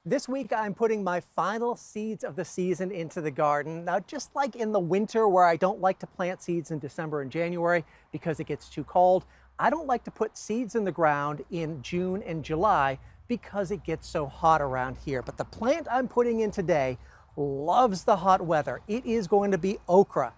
This week I'm putting my final seeds of the season into the garden. Now, just like in the winter where I don't like to plant seeds in December and January because it gets too cold, I don't like to put seeds in the ground in June and July because it gets so hot around here. But the plant I'm putting in today loves the hot weather. It is going to be okra.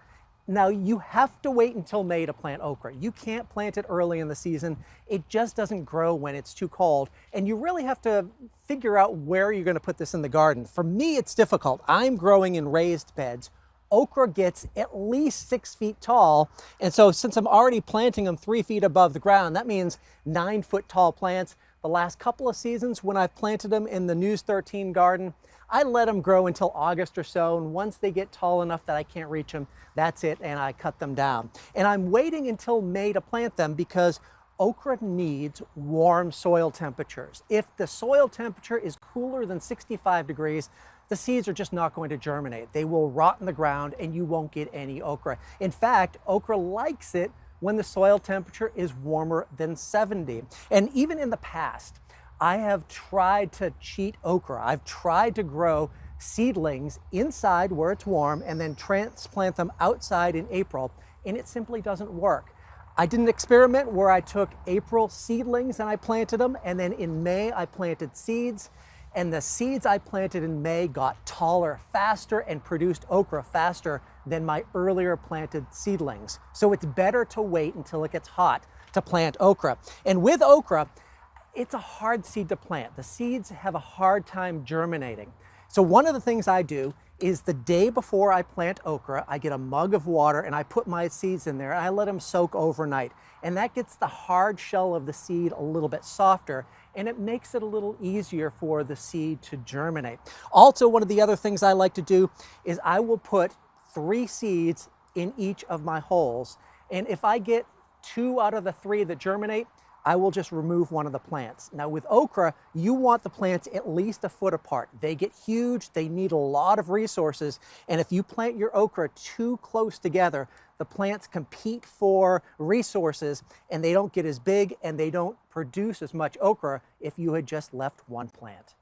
Now, you have to wait until May to plant okra. You can't plant it early in the season. It just doesn't grow when it's too cold. And you really have to figure out where you're going to put this in the garden. For me, it's difficult. I'm growing in raised beds. Okra gets at least 6 feet tall. And so since I'm already planting them 3 feet above the ground, that means 9-foot tall plants. The last couple of seasons when I've planted them in the News13 garden, I let them grow until August or so, and once they get tall enough that I can't reach them, that's it, and I cut them down. And I'm waiting until May to plant them because okra needs warm soil temperatures. If the soil temperature is cooler than 65 degrees, the seeds are just not going to germinate. They will rot in the ground and you won't get any okra. In fact, okra likes it when the soil temperature is warmer than 70. And even in the past, I have tried to cheat okra. I've tried to grow seedlings inside where it's warm and then transplant them outside in April, and it simply doesn't work. I did an experiment where I took April seedlings and I planted them, and then in May I planted seeds, and the seeds I planted in May got taller faster and produced okra faster than my earlier planted seedlings. So it's better to wait until it gets hot to plant okra. And with okra, it's a hard seed to plant. The seeds have a hard time germinating. So one of the things I do is the day before I plant okra, I get a mug of water and I put my seeds in there and I let them soak overnight. And that gets the hard shell of the seed a little bit softer, and it makes it a little easier for the seed to germinate. Also, one of the other things I like to do is I will put 3 seeds in each of my holes. And if I get 2 out of the 3 that germinate, I will just remove one of the plants. Now with okra, you want the plants at least a foot apart. They get huge, they need a lot of resources, and if you plant your okra too close together, the plants compete for resources and they don't get as big and they don't produce as much okra if you had just left one plant.